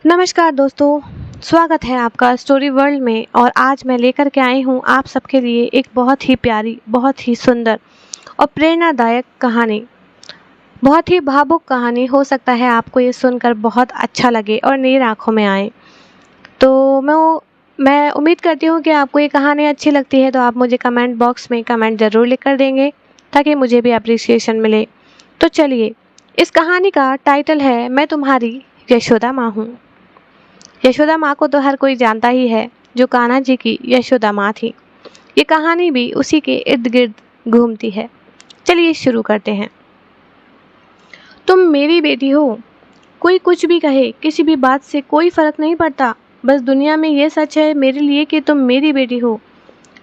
नमस्कार दोस्तों, स्वागत है आपका स्टोरी वर्ल्ड में। और आज मैं लेकर के आई हूँ आप सबके लिए एक बहुत ही प्यारी, बहुत ही सुंदर और प्रेरणादायक कहानी। बहुत ही भावुक कहानी। हो सकता है आपको ये सुनकर बहुत अच्छा लगे और नीर आंखों में आए। तो मैं उम्मीद करती हूँ कि आपको ये कहानी अच्छी लगती है, तो आप मुझे कमेंट बॉक्स में कमेंट ज़रूर लिख कर देंगे ताकि मुझे भी अप्रिसिएशन मिले। तो चलिए, इस कहानी का टाइटल है मैं तुम्हारी यशोदा माँ हूँ। यशोदा माँ को तो हर कोई जानता ही है, जो कान्हा जी की यशोदा माँ थी। ये कहानी भी उसी के इर्द गिर्द घूमती है। चलिए शुरू करते हैं। तुम मेरी बेटी हो, कोई कुछ भी कहे, किसी भी बात से कोई फर्क नहीं पड़ता। बस दुनिया में ये सच है मेरे लिए कि तुम मेरी बेटी हो।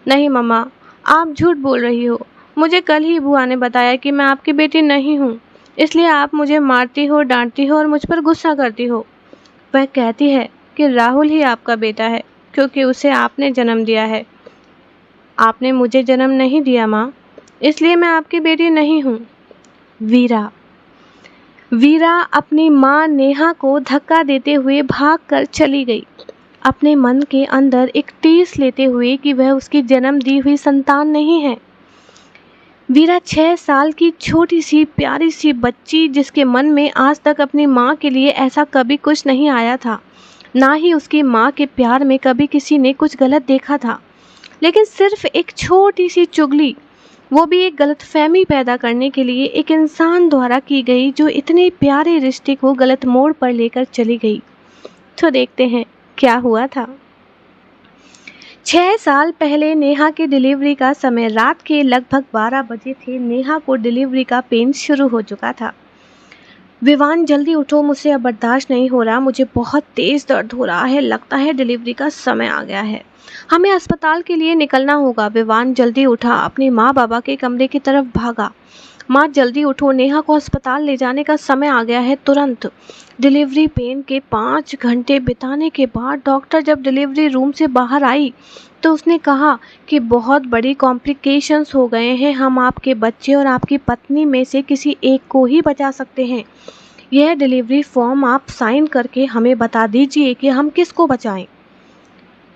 नहीं मम्मा, आप झूठ बोल रही हो। मुझे कल ही बुआ ने बताया कि मैं आपकी बेटी नहीं हूँ, इसलिए आप मुझे मारती हो, डांटती हो और मुझ पर गुस्सा करती हो। वह कहती है कि राहुल ही आपका बेटा है क्योंकि उसे आपने जन्म दिया है। आपने मुझे जन्म नहीं दिया माँ, इसलिए मैं आपकी बेटी नहीं हूँ। वीरा वीरा अपनी माँ नेहा को धक्का देते हुए भागकर चली गई, अपने मन के अंदर एक टीस लेते हुए कि वह उसकी जन्म दी हुई संतान नहीं है। वीरा 6 साल की छोटी सी प्यारी सी बच्ची, जिसके मन में आज तक अपनी माँ के लिए ऐसा कभी कुछ नहीं आया था, ना ही उसकी माँ के प्यार में कभी किसी ने कुछ गलत देखा था। लेकिन सिर्फ एक छोटी सी चुगली, वो भी एक गलतफहमी पैदा करने के लिए एक इंसान द्वारा की गई, जो इतने प्यारे रिश्ते को गलत मोड़ पर लेकर चली गई। तो देखते हैं क्या हुआ था। 6 साल पहले नेहा की डिलीवरी का समय रात के लगभग 12 बजे थे। नेहा को डिलीवरी का पेन शुरू हो चुका था। विवान जल्दी उठो, मुझसे अब बर्दाश्त नहीं हो रहा, मुझे बहुत तेज दर्द हो रहा है, लगता है डिलीवरी का समय आ गया है, हमें अस्पताल के लिए निकलना होगा। विवान जल्दी उठा, अपनी माँ बाबा के कमरे की तरफ भागा। माँ जल्दी उठो, नेहा को अस्पताल ले जाने का समय आ गया है, तुरंत। डिलीवरी पेन के 5 घंटे बिताने के बाद डॉक्टर जब डिलीवरी रूम से बाहर आई तो उसने कहा कि बहुत बड़ी कॉम्प्लिकेशंस हो गए हैं, हम आपके बच्चे और आपकी पत्नी में से किसी एक को ही बचा सकते हैं। यह डिलीवरी फॉर्म आप साइन करके हमें बता दीजिए कि हम किसको बचाएं।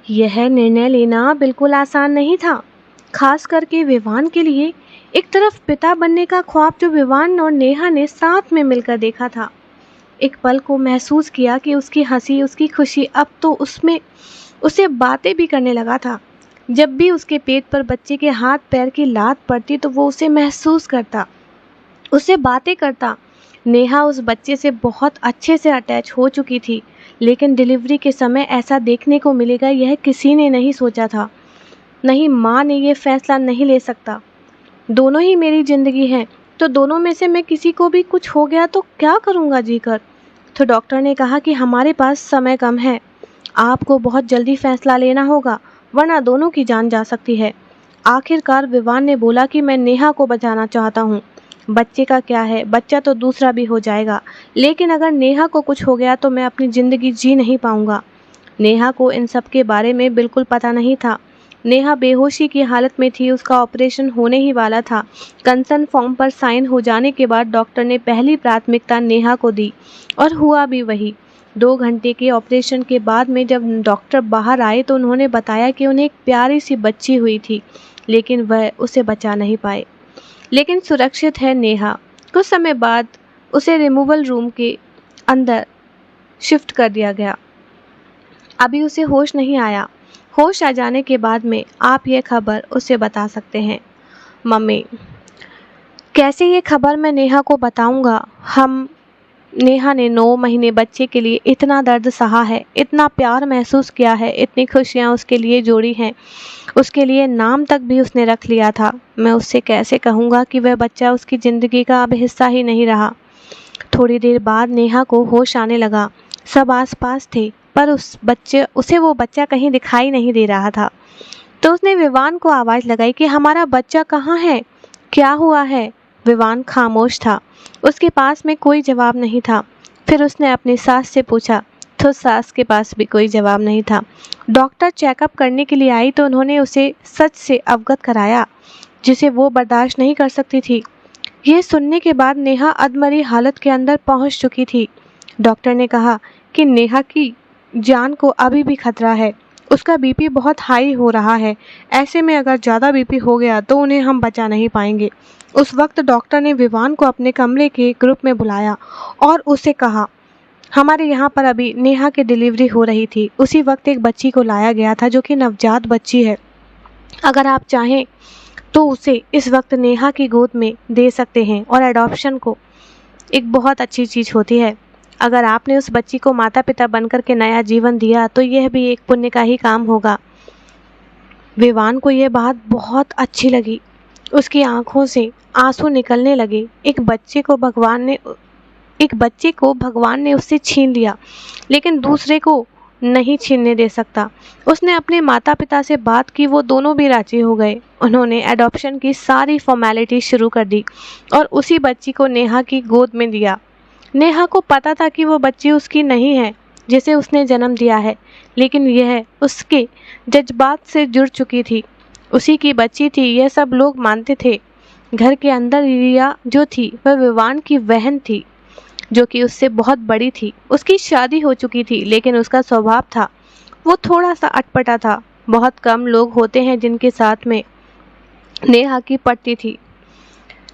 यह निर्णय लेना बिल्कुल आसान नहीं था, खास करके विवान के लिए। एक तरफ पिता बनने का ख्वाब जो विवान और नेहा ने साथ में मिलकर देखा था, एक पल को महसूस किया कि उसकी हंसी, उसकी खुशी अब तो उसमें उसे बातें भी करने लगा था। जब भी उसके पेट पर बच्चे के हाथ पैर की लात पड़ती तो वो उसे महसूस करता, उससे बातें करता। नेहा उस बच्चे से बहुत अच्छे से अटैच हो चुकी थी, लेकिन डिलीवरी के समय ऐसा देखने को मिलेगा यह किसी ने नहीं सोचा था। नहीं, माँ ने ये फैसला नहीं ले सकता। दोनों ही मेरी ज़िंदगी हैं, तो दोनों में से मैं किसी को भी कुछ हो गया तो क्या करूँगा जीकर। तो डॉक्टर ने कहा कि हमारे पास समय कम है, आपको बहुत जल्दी फैसला लेना होगा, वरना दोनों की जान जा सकती है। आखिरकार विवान ने बोला कि मैं नेहा को बचाना चाहता हूँ। बच्चे का क्या है, बच्चा तो दूसरा भी हो जाएगा, लेकिन अगर नेहा को कुछ हो गया तो मैं अपनी ज़िंदगी जी नहीं पाऊँगा। नेहा को इन सब के बारे में बिल्कुल पता नहीं था। नेहा बेहोशी की हालत में थी, उसका ऑपरेशन होने ही वाला था। कंसर्न फॉर्म पर साइन हो जाने के बाद डॉक्टर ने पहली प्राथमिकता नेहा को दी, और हुआ भी वही। 2 घंटे के ऑपरेशन के बाद में जब डॉक्टर बाहर आए तो उन्होंने बताया कि उन्हें एक प्यारी सी बच्ची हुई थी, लेकिन वह उसे बचा नहीं पाए। लेकिन सुरक्षित है नेहा। कुछ समय बाद उसे रिमूवल रूम के अंदर शिफ्ट कर दिया गया। अभी उसे होश नहीं आया। होश आ जाने के बाद में आप ये खबर उसे बता सकते हैं। मम्मी, कैसे ये खबर मैं नेहा को बताऊंगा? नेहा ने 9 महीने बच्चे के लिए इतना दर्द सहा है, इतना प्यार महसूस किया है, इतनी खुशियाँ उसके लिए जोड़ी हैं, उसके लिए नाम तक भी उसने रख लिया था। मैं उससे कैसे कहूँगा कि वह बच्चा उसकी ज़िंदगी का अब हिस्सा ही नहीं रहा। थोड़ी देर बाद नेहा को होश आने लगा। सब आसपास थे, पर उसे वो बच्चा कहीं दिखाई नहीं दे रहा था। तो उसने विवान को आवाज़ लगाई कि हमारा बच्चा कहाँ है, क्या हुआ है? विवान खामोश था, उसके पास में कोई जवाब नहीं था। फिर उसने अपनी सास से पूछा, तो सास के पास भी कोई जवाब नहीं था। डॉक्टर चेकअप करने के लिए आई तो उन्होंने उसे सच से अवगत कराया, जिसे वो बर्दाश्त नहीं कर सकती थी। ये सुनने के बाद नेहा अधमरी हालत के अंदर पहुंच चुकी थी। डॉक्टर ने कहा कि नेहा की जान को अभी भी खतरा है, उसका बीपी बहुत हाई हो रहा है, ऐसे में अगर ज़्यादा बीपी हो गया तो उन्हें हम बचा नहीं पाएंगे। उस वक्त डॉक्टर ने विवान को अपने कमरे के ग्रुप में बुलाया और उसे कहा, हमारे यहाँ पर अभी नेहा की डिलीवरी हो रही थी। उसी वक्त एक बच्ची को लाया गया था जो कि नवजात बच्ची है। अगर आप चाहें तो उसे इस वक्त नेहा की गोद में दे सकते हैं और एडॉप्शन को एक बहुत अच्छी चीज़ होती है। अगर आपने उस बच्ची को माता पिता बनकर के नया जीवन दिया तो यह भी एक पुण्य का ही काम होगा। विवान को यह बात बहुत अच्छी लगी, उसकी आंखों से आंसू निकलने लगे। एक बच्चे को भगवान ने उससे छीन लिया, लेकिन दूसरे को नहीं छीनने दे सकता। उसने अपने माता पिता से बात की, वो दोनों भी राजी हो गए। उन्होंने एडॉप्शन की सारी फॉर्मेलिटी शुरू कर दी और उसी बच्ची को नेहा की गोद में दिया। नेहा को पता था कि वो बच्ची उसकी नहीं है जिसे उसने जन्म दिया है, लेकिन यह उसके जज्बात से जुड़ चुकी थी। उसी की बच्ची थी, यह सब लोग मानते थे। घर के अंदर रिया जो थी वह विवान की बहन थी, जो कि उससे बहुत बड़ी थी। उसकी शादी हो चुकी थी, लेकिन उसका स्वभाव था वो थोड़ा सा अटपटा था। बहुत कम लोग होते हैं जिनके साथ में नेहा की पटती थी।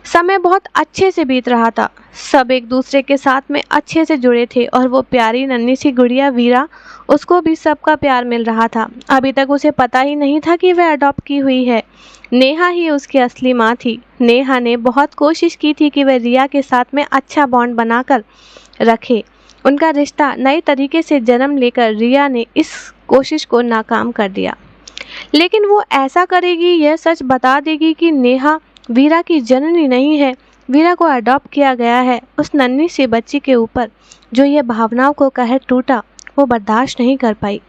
समय बहुत अच्छे से बीत रहा था, सब एक दूसरे के साथ में अच्छे से जुड़े थे और वो प्यारी नन्ही सी गुड़िया वीरा, उसको भी सबका प्यार मिल रहा था। अभी तक उसे पता ही नहीं था कि वह अडॉप्ट की हुई है। नेहा ही उसकी असली माँ थी। नेहा ने बहुत कोशिश की थी कि वह रिया के साथ में अच्छा बॉन्ड बनाकर रखे। उनका रिश्ता नए तरीके से जन्म लेकर रिया ने इस कोशिश को नाकाम कर दिया। लेकिन वो ऐसा करेगी, यह सच बता देगी कि नेहा वीरा की जननी नहीं है, वीरा को अडॉप्ट किया गया है। उस नन्ही सी बच्ची के ऊपर जो ये भावनाओं को कहर टूटा, वो बर्दाश्त नहीं कर पाई।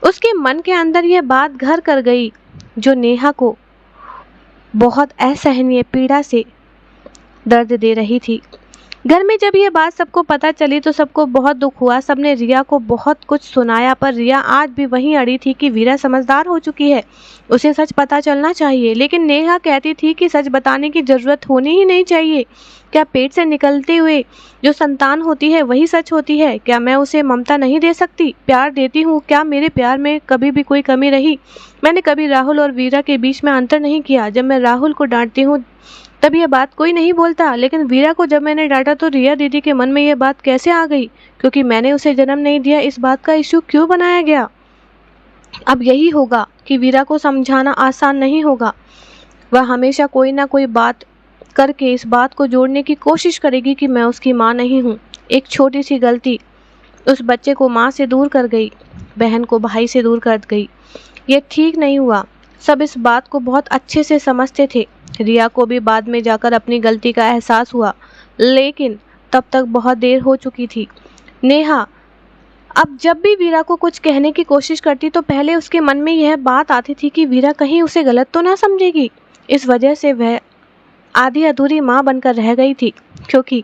उसके मन के अंदर यह बात घर कर गई जो नेहा को बहुत असहनीय पीड़ा से दर्द दे रही थी। घर में जब ये बात सबको पता चली तो सबको बहुत दुख हुआ। सबने रिया को बहुत कुछ सुनाया, पर रिया आज भी वहीं अड़ी थी कि वीरा समझदार हो चुकी है, उसे सच पता चलना चाहिए। लेकिन नेहा कहती थी कि सच बताने की जरूरत होनी ही नहीं चाहिए। क्या पेट से निकलते हुए जो संतान होती है वही सच होती है? क्या मैं उसे ममता नहीं दे सकती? प्यार देती हूँ, क्या मेरे प्यार में कभी भी कोई कमी रही? मैंने कभी राहुल और वीरा के बीच में अंतर नहीं किया। जब मैं राहुल को डांटती हूँ तब यह बात कोई नहीं बोलता, लेकिन वीरा को जब मैंने डांटा तो रिया दीदी के मन में यह बात कैसे आ गई? क्योंकि मैंने उसे जन्म नहीं दिया, इस बात का इशू क्यों बनाया गया? अब यही होगा कि वीरा को समझाना आसान नहीं होगा। वह हमेशा कोई ना कोई बात करके इस बात को जोड़ने की कोशिश करेगी कि मैं उसकी माँ नहीं हूँ। एक छोटी सी गलती उस बच्चे को माँ से दूर कर गई, बहन को भाई से दूर कर गई। यह ठीक नहीं हुआ। सब इस बात को बहुत अच्छे से समझते थे। रिया को भी बाद में जाकर अपनी गलती का एहसास हुआ, लेकिन तब तक बहुत देर हो चुकी थी। नेहा अब जब भी वीरा को कुछ कहने की कोशिश करती तो पहले उसके मन में यह बात आती थी कि वीरा कहीं उसे गलत तो ना समझेगी। इस वजह से वह आधी अधूरी माँ बनकर रह गई थी। क्योंकि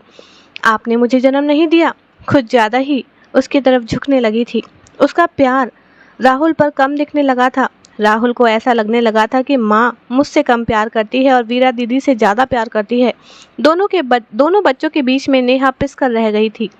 आपने मुझे जन्म नहीं दिया, कुछ ज़्यादा ही उसकी तरफ झुकने लगी थी। उसका प्यार राहुल पर कम दिखने लगा था। राहुल को ऐसा लगने लगा था कि माँ मुझसे कम प्यार करती है और वीरा दीदी से ज़्यादा प्यार करती है। दोनों बच्चों के बीच में नेहा पिस कर रह गई थी।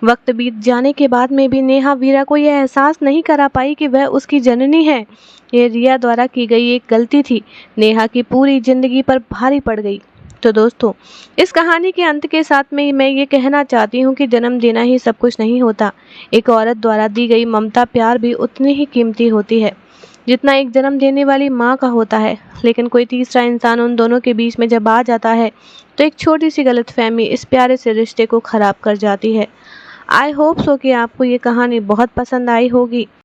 वक्त बीत जाने के बाद में भी नेहा वीरा को यह एहसास नहीं करा पाई कि वह उसकी जननी है। यह रिया द्वारा की गई एक गलती थी, नेहा की पूरी जिंदगी पर भारी पड़ गई। तो दोस्तों, इस कहानी के अंत के साथ में मैं ये कहना चाहती हूँ कि जन्म देना ही सब कुछ नहीं होता। एक औरत द्वारा दी गई ममता प्यार भी उतनी ही कीमती होती है जितना एक जन्म देने वाली माँ का होता है। लेकिन कोई तीसरा इंसान उन दोनों के बीच में जब आ जाता है तो एक छोटी सी गलतफहमी इस प्यारे से रिश्ते को खराब कर जाती है। आई होप सो कि आपको ये कहानी बहुत पसंद आई होगी।